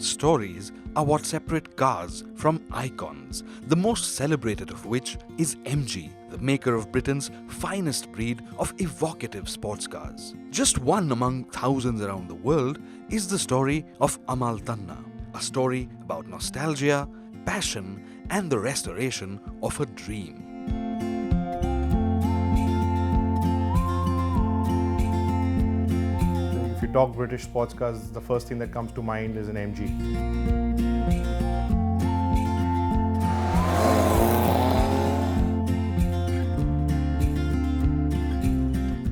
stories are what separate cars from icons, the most celebrated of which is MG, the maker of Britain's finest breed of evocative sports cars. Just one among thousands around the world is the story of Amal Tanna, a story about nostalgia, passion, and the restoration of a dream. If you talk British sports cars, the first thing that comes to mind is an MG.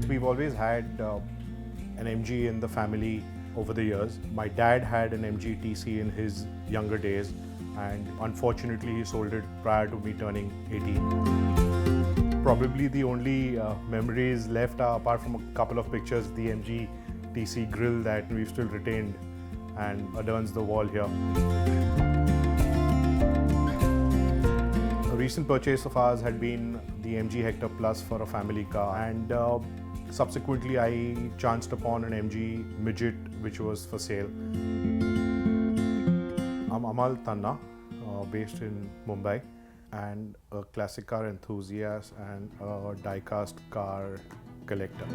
We've always had an MG in the family over the years. My dad had an MG TC in his younger days, and unfortunately he sold it prior to me turning 18. Probably the only memories left are, apart from a couple of pictures, the MG TC grill that we've still retained and adorns the wall here. A recent purchase of ours had been the MG Hector Plus for a family car, and subsequently I chanced upon an MG Midget which was for sale. I'm Amal Tanna, based in Mumbai, and a classic car enthusiast and a die-cast car collector.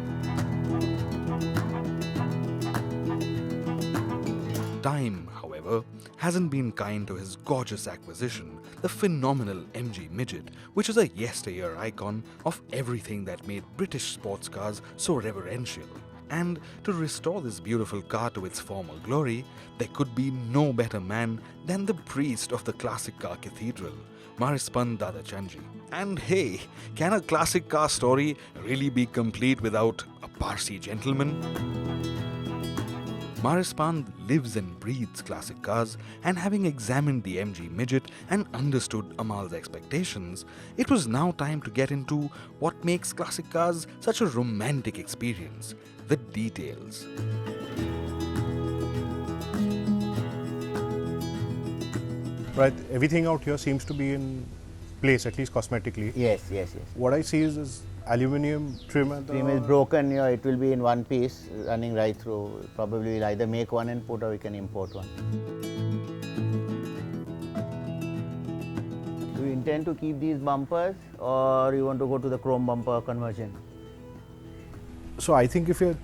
Time, however, hasn't been kind to his gorgeous acquisition, the phenomenal MG Midget, which is a yesteryear icon of everything that made British sports cars so reverential. And to restore this beautiful car to its former glory, there could be no better man than the priest of the classic car cathedral, Dadachanji. And hey, can a classic car story really be complete without a Parsi gentleman? Marispan lives and breathes classic cars, and having examined the MG Midget and understood Amal's expectations, it was now time to get into what makes classic cars such a romantic experience: the details. Right, everything out here seems to be in place, at least cosmetically. Yes. What I see is aluminium trim at the... Trim is broken, it will be in one piece running right through. Probably we'll either make one and put, or we can import one. Do you intend to keep these bumpers, or you want to go to the chrome bumper conversion? So I think if you're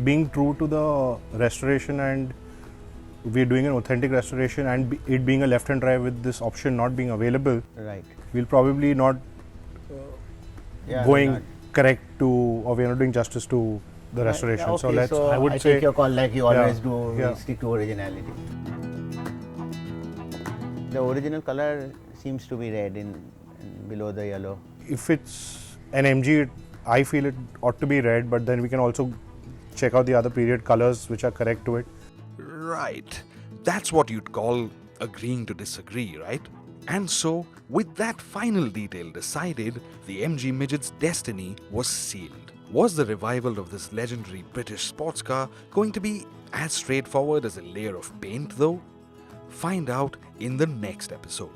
being true to the restoration and we're doing an authentic restoration, and it being a left-hand drive with this option not being available, Right. we'll probably not going correct to, or we're not doing justice to the restoration. Okay, so let's, I would I say, take your call like you always do, yeah. we stick to originality. The original color seems to be red in below the yellow. if it's an MG, I feel it ought to be red, but then we can also check out the other period colors which are correct to it. Right. That's what you'd call agreeing to disagree, right? And so, with that final detail decided, the MG Midget's destiny was sealed. Was the revival of this legendary British sports car going to be as straightforward as a layer of paint, though? Find out in the next episode.